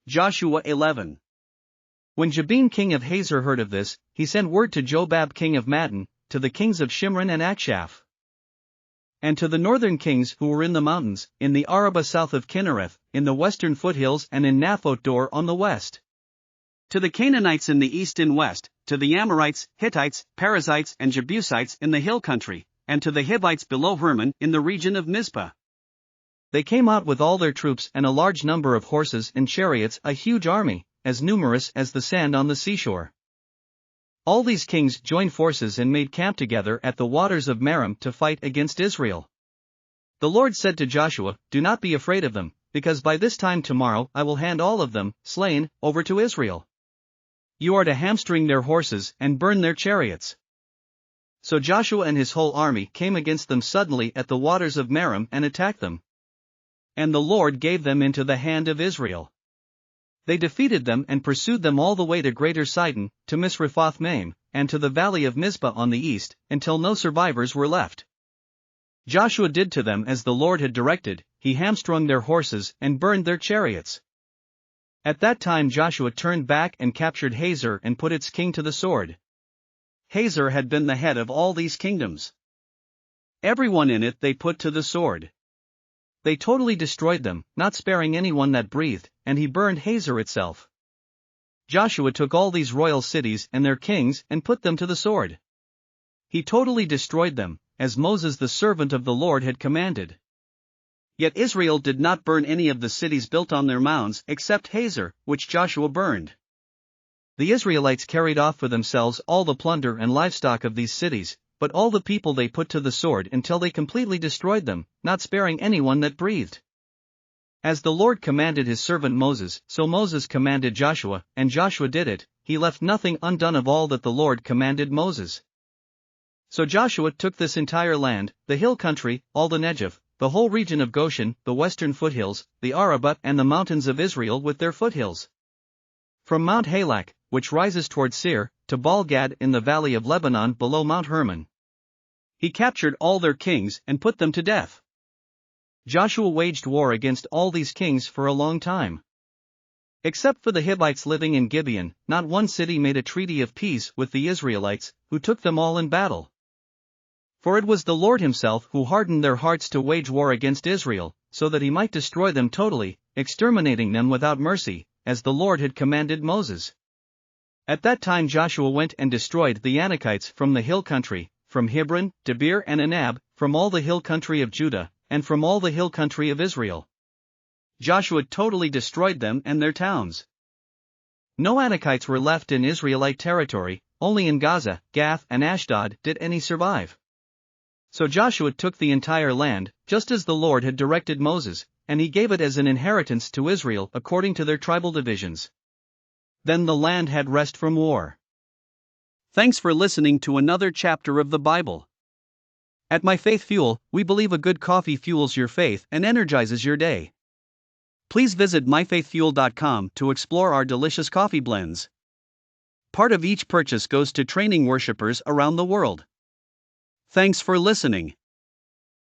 Joshua 11. When Jabin king of Hazor heard of this, he sent word to Jobab king of Madon, to the kings of Shimron and Akshaph, and to the northern kings who were in the mountains, in the Arabah south of Kinnereth, in the western foothills and in Naphoth Dor on the west. To the Canaanites in the east and west, to the Amorites, Hittites, Perizzites and Jebusites in the hill country, and to the Hivites below Hermon in the region of Mizpah. They came out with all their troops and a large number of horses and chariots, a huge army, as numerous as the sand on the seashore. All these kings joined forces and made camp together at the waters of Merom to fight against Israel. The Lord said to Joshua, "Do not be afraid of them, because by this time tomorrow I will hand all of them, slain, over to Israel. You are to hamstring their horses and burn their chariots." So Joshua and his whole army came against them suddenly at the waters of Merom and attacked them. And the Lord gave them into the hand of Israel. They defeated them and pursued them all the way to Greater Sidon, to Misrephoth-Maim, and to the valley of Mizpah on the east, until no survivors were left. Joshua did to them as the Lord had directed, he hamstrung their horses and burned their chariots. At that time Joshua turned back and captured Hazor and put its king to the sword. Hazor had been the head of all these kingdoms. Everyone in it they put to the sword. They totally destroyed them, not sparing anyone that breathed, and he burned Hazor itself. Joshua took all these royal cities and their kings and put them to the sword. He totally destroyed them, as Moses the servant of the Lord had commanded. Yet Israel did not burn any of the cities built on their mounds except Hazor, which Joshua burned. The Israelites carried off for themselves all the plunder and livestock of these cities, but all the people they put to the sword until they completely destroyed them, not sparing anyone that breathed. As the Lord commanded his servant Moses, so Moses commanded Joshua, and Joshua did it, he left nothing undone of all that the Lord commanded Moses. So Joshua took this entire land, the hill country, all the Negev, the whole region of Goshen, the western foothills, the Arabah and the mountains of Israel with their foothills. From Mount Halak, which rises toward Seir, to Baal-Gad in the valley of Lebanon below Mount Hermon. He captured all their kings and put them to death. Joshua waged war against all these kings for a long time. Except for the Hivites living in Gibeon, not one city made a treaty of peace with the Israelites, who took them all in battle. For it was the Lord himself who hardened their hearts to wage war against Israel, so that he might destroy them totally, exterminating them without mercy, as the Lord had commanded Moses. At that time Joshua went and destroyed the Anakites from the hill country, from Hebron, Debir and Anab, from all the hill country of Judah, and from all the hill country of Israel. Joshua totally destroyed them and their towns. No Anakites were left in Israelite territory, only in Gaza, Gath and Ashdod did any survive. So Joshua took the entire land, just as the Lord had directed Moses, and he gave it as an inheritance to Israel according to their tribal divisions. Then the land had rest from war. Thanks for listening to another chapter of the Bible. At My Faith Fuel, we believe a good coffee fuels your faith and energizes your day. Please visit myfaithfuel.com to explore our delicious coffee blends. Part of each purchase goes to training worshipers around the world. Thanks for listening.